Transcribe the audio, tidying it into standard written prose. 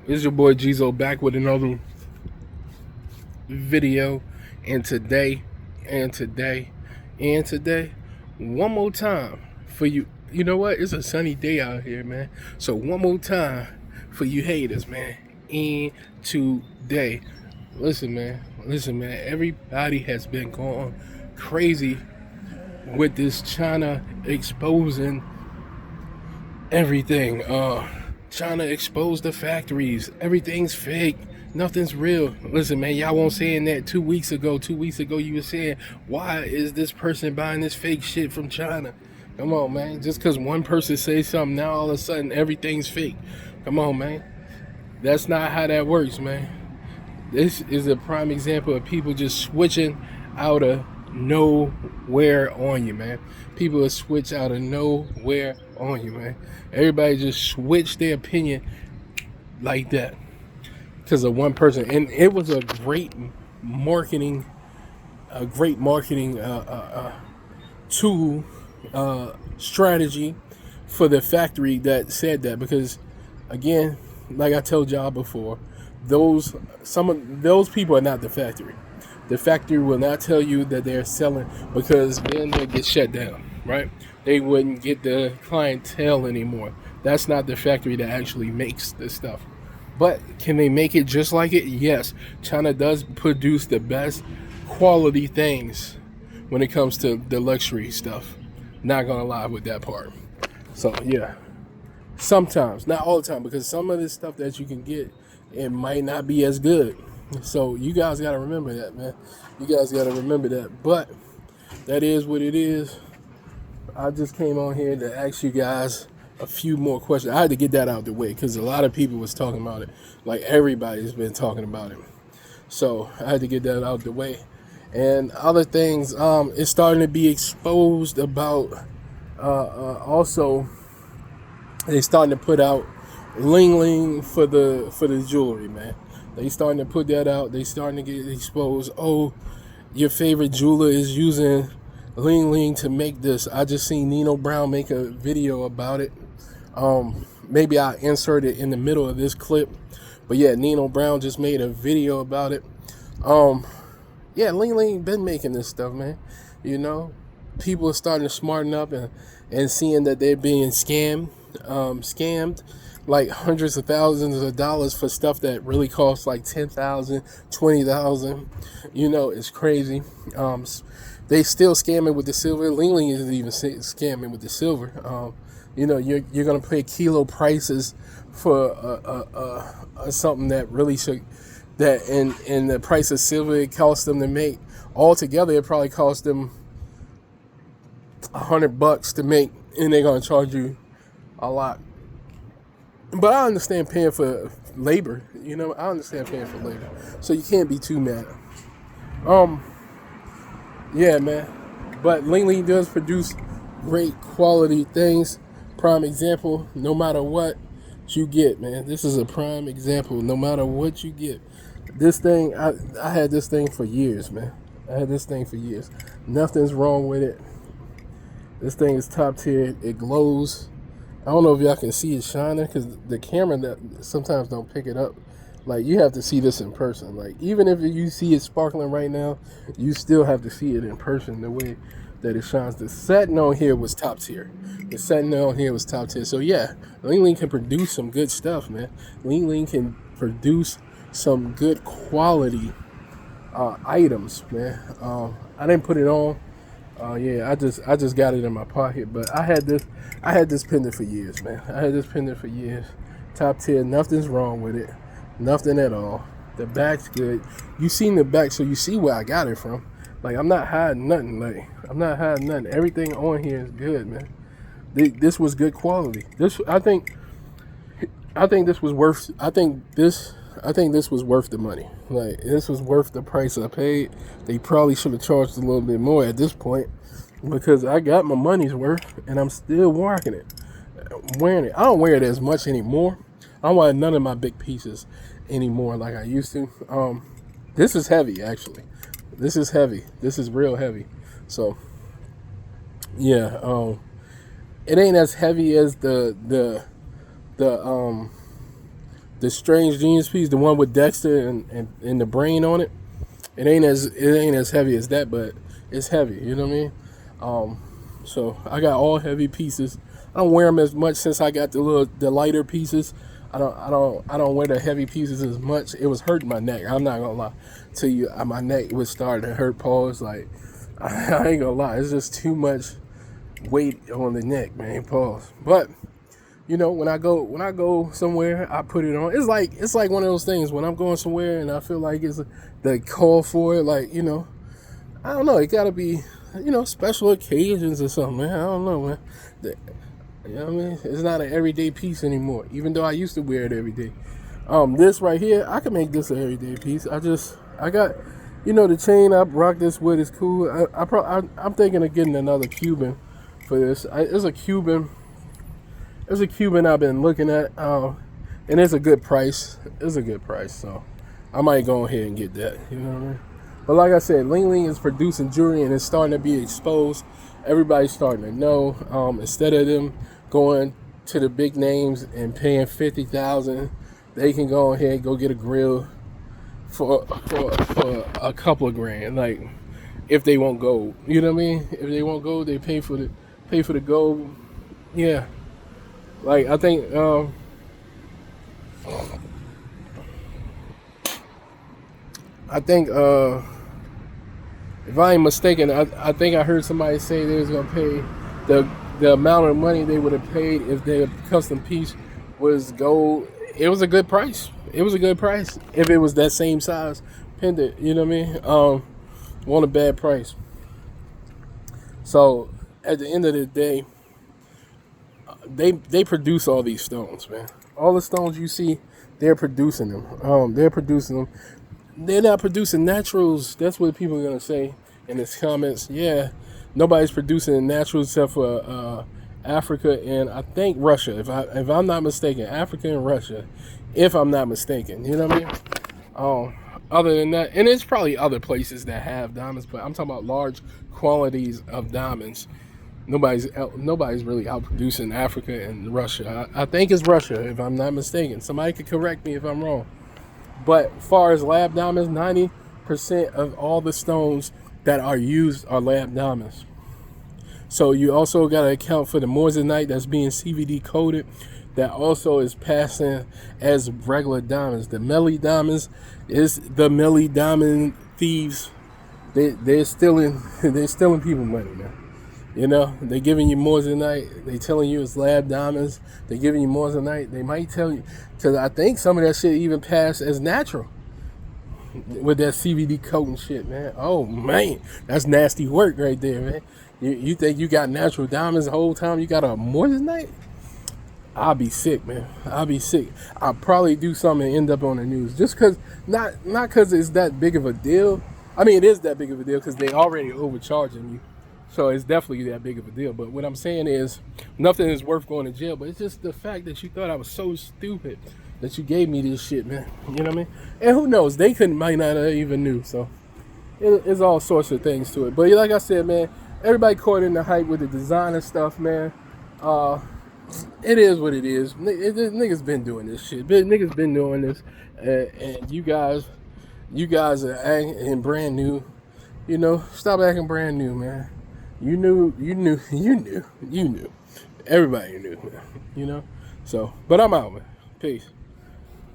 It's your boy Geezo back with another video. And today, and today, and today, one more time for you. You know what? It's a sunny day out here, man. So one more time for you haters, man. And today, listen, man. Everybody has been going crazy with this China exposing everything. China exposed the factories. Everything's fake. Nothing's real. Listen, man, y'all won't saying that 2 weeks ago. 2 weeks ago, you were saying, why is this person buying this fake shit from China? Come on, man. Just because one person says something, now all of a sudden everything's fake. Come on, man. That's not how that works, man. This is a prime example of people just switching out of nowhere on you, man. People will switch out of nowhere on you, man. Everybody just switched their opinion like that because of one person, and it was marketing, a great marketing tool, strategy for the factory that said that. Because, again, like I told y'all before, some of those people are not the factory. The factory will not tell you that they're selling, because then they get shut down, right? They wouldn't get the clientele anymore. That's not the factory that actually makes the stuff. But can they make it just like it? Yes. China does produce the best quality things when it comes to the luxury stuff. Not gonna lie with that part. So yeah, sometimes, not all the time, because some of this stuff that you can get, it might not be as good. So you guys got to remember that, man. You guys got to remember that. But that is what it is. I just came on here to ask you guys a few more questions. I had to get that out of the way because a lot of people was talking about it. Like, everybody's been talking about it. So I had to get that out of the way. And other things, it's starting to be exposed about, also, they starting to put out ling for the jewelry, man. They starting to put that out. They starting to get exposed. Oh, your favorite jeweler is using ling to make this. I just seen Nino Brown make a video about it. Maybe I'll insert it in the middle of this clip. But yeah, Nino Brown just made a video about it. Yeah, ling been making this stuff, man. You know, people are starting to smarten up and seeing that they're being scammed. Like hundreds of thousands of dollars for stuff that really costs like 10,000, 20,000. You know, it's crazy. They still scamming with the silver. Ling isn't even scamming with the silver. You know, you're gonna pay kilo prices for something that really should, that and the price of silver it costs them to make. Altogether, it probably cost them $100 to make, and they're gonna charge you a lot. But I understand paying for labor. You know, I understand paying for labor. So you can't be too mad. Yeah, man. But ling does produce great quality things. Prime example, no matter what you get, man. This is a prime example. No matter what you get. This thing, I had this thing for years, man. I had this thing for years. Nothing's wrong with it. This thing is top tier. It glows. I don't know if y'all can see it shining because the camera that sometimes don't pick it up. Like, you have to see this in person. Like, even if you see it sparkling right now, you still have to see it in person the way that it shines. The setting on here was top tier. The setting on here was top tier. So yeah, ling can produce some good stuff, man. Ling can produce some good quality items, man. I didn't put it on. Yeah, I just got it in my pocket, but I had this pendant for years, man. I had this pendant for years. Top tier, nothing's wrong with it. Nothing at all. The back's good. You seen the back, so you see where I got it from. Like, I'm not hiding nothing. Everything on here is good, man. This was good quality. I think this was worth. I think this was worth the money. Like, this was worth the price I paid. They probably should have charged a little bit more at this point, because I got my money's worth and I'm still wearing it. I don't wear it as much anymore. I don't wear none of my big pieces anymore like I used to. This is heavy, actually. This is heavy. This is real heavy. So yeah, it ain't as heavy as the the strange genius piece, the one with Dexter and the brain on it. It ain't as heavy as that, but it's heavy. You know what I mean? So I got all heavy pieces. I don't wear them as much since I got the lighter pieces. I don't wear the heavy pieces as much. It was hurting my neck. I'm not gonna lie to you. My neck was starting to hurt. Pause. Like I ain't gonna lie. It's just too much weight on the neck, man. Pause. But you know, when I go somewhere, I put it on. It's like one of those things when I'm going somewhere and I feel like it's the call for it. Like, you know, I don't know. It gotta be, you know, special occasions or something, man. I don't know, man. You know what I mean? It's not an everyday piece anymore, even though I used to wear it every day. This right here, I can make this an everyday piece. I got, you know, the chain I rock this with is cool. I'm thinking of getting another Cuban for this. It's a Cuban I've been looking at, and it's a good price. It's a good price, so I might go ahead and get that. You know what I mean? But like I said, Ling is producing jewelry and it's starting to be exposed. Everybody's starting to know. Instead of them going to the big names and paying $50,000, they can go ahead and go get a grill for a couple of grand. Like if they want gold, you know what I mean? If they want gold, they pay for the gold. Yeah, like I think. If I ain't mistaken, I think I heard somebody say they was gonna pay the amount of money they would have paid if their custom piece was gold. It was a good price. It was a good price if it was that same size pendant. You know what I mean? Want a bad price. So at the end of the day, they produce all these stones, man. All the stones you see, they're producing them. They're producing them. They're not producing naturals. That's what people are gonna say in the comments. Yeah, nobody's producing naturals except for Africa and I think Russia. If I'm not mistaken, Africa and Russia. If I'm not mistaken, you know what I mean. Other than that, and it's probably other places that have diamonds, but I'm talking about large quantities of diamonds. Nobody's really out producing Africa and Russia. I think it's Russia, if I'm not mistaken. Somebody could correct me if I'm wrong. But as far as lab diamonds, 90% of all the stones that are used are lab diamonds. So you also got to account for the moissanite that's being CVD coated. That also is passing as regular diamonds. The Melly diamonds is the Melly diamond thieves. They're stealing people money, man. You know, they're giving you moissanite. They telling you it's lab diamonds. They're giving you moissanite. They might tell you, because I think some of that shit even passed as natural with that CVD coat and shit, man. Oh, man. That's nasty work right there, man. You think you got natural diamonds the whole time you got a moissanite? I'll be sick, man. I'll be sick. I'll probably do something and end up on the news. Just because, not because it's that big of a deal. I mean, it is that big of a deal because they already overcharging you. So it's definitely that big of a deal. But what I'm saying is, nothing is worth going to jail. But it's just the fact that you thought I was so stupid that you gave me this shit, man. You know what I mean? And who knows? They might not have even knew. So it's all sorts of things to it. But like I said, man, everybody caught in the hype with the designer stuff, man. It is what it is. Niggas been doing this shit. Niggas been doing this. And you guys are acting brand new. You know, stop acting brand new, man. You knew. Everybody knew, man. You know? So, but I'm out, man. Peace.